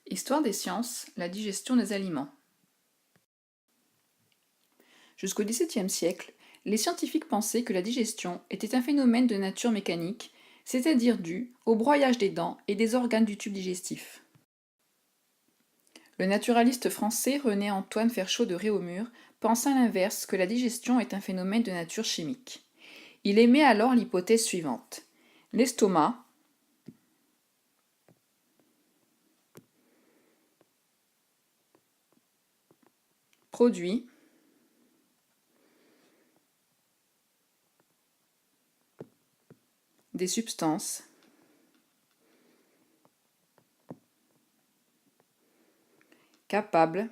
Histoire des sciences, la digestion des aliments. Jusqu'au XVIIe siècle, les scientifiques pensaient que la digestion était un phénomène de nature mécanique, c'est-à-dire dû au broyage des dents et des organes du tube digestif. Le naturaliste français René-Antoine Ferchaud de Réaumur pense à l'inverse que la digestion est un phénomène de nature chimique. Il émet alors l'hypothèse suivante. L'estomac produit des substances capables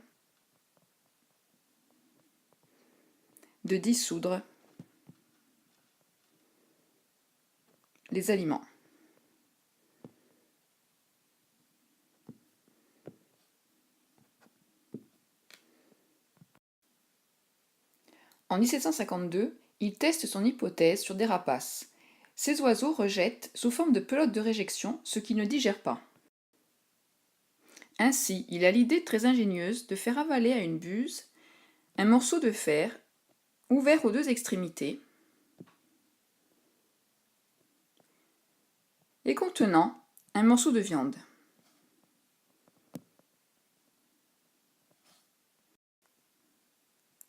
de dissoudre les aliments. En 1752, il teste son hypothèse sur des rapaces. Ces oiseaux rejettent sous forme de pelote de réjection ce qu'ils ne digèrent pas. Ainsi, il a l'idée très ingénieuse de faire avaler à une buse un morceau de fer ouvert aux deux extrémités et contenant un morceau de viande.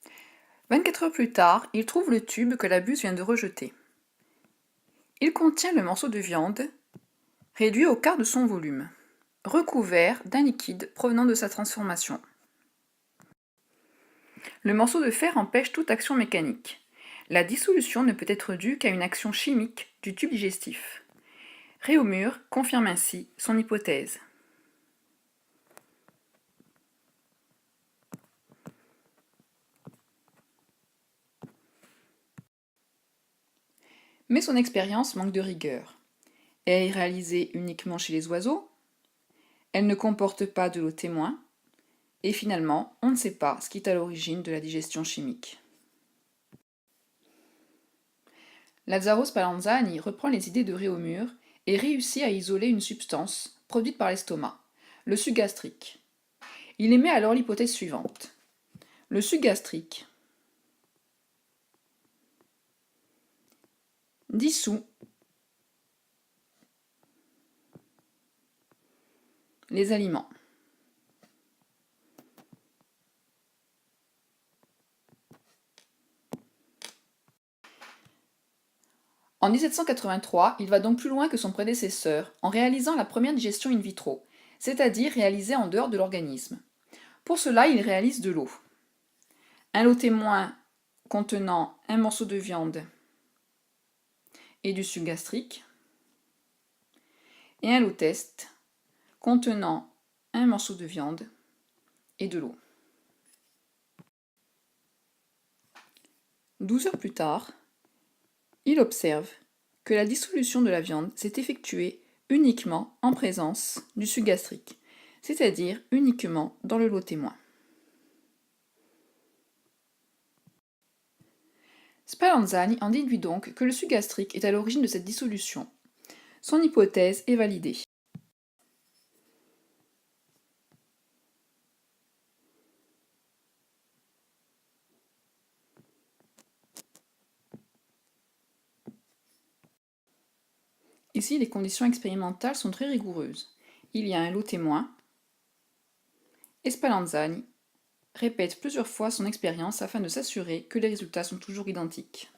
« 24 heures plus tard, il trouve le tube que la buse vient de rejeter. Il contient le morceau de viande, réduit au quart de son volume, recouvert d'un liquide provenant de sa transformation. Le morceau de fer empêche toute action mécanique. La dissolution ne peut être due qu'à une action chimique du tube digestif. Réaumur confirme ainsi son hypothèse. Mais son expérience manque de rigueur. Elle est réalisée uniquement chez les oiseaux, elle ne comporte pas de lot témoin, et finalement, on ne sait pas ce qui est à l'origine de la digestion chimique. Lazzaro Spallanzani reprend les idées de Réaumur et réussit à isoler une substance produite par l'estomac, le suc gastrique. Il émet alors l'hypothèse suivante. Le suc gastrique dissout les aliments. En 1783, il va donc plus loin que son prédécesseur en réalisant la première digestion in vitro, c'est-à-dire réalisée en dehors de l'organisme. Pour cela, il réalise de l'eau. Un lot témoin contenant un morceau de viande et du suc gastrique, et un lot test contenant un morceau de viande et de l'eau. 12 heures plus tard, il observe que la dissolution de la viande s'est effectuée uniquement en présence du suc gastrique, c'est-à-dire uniquement dans le lot témoin. Spallanzani en déduit donc que le suc gastrique est à l'origine de cette dissolution. Son hypothèse est validée. Ici, les conditions expérimentales sont très rigoureuses. Il y a un lot témoin, et Spallanzani répète plusieurs fois son expérience afin de s'assurer que les résultats sont toujours identiques.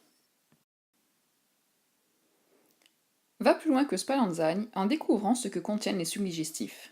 Va plus loin que Spallanzani en découvrant ce que contiennent les sucs digestifs.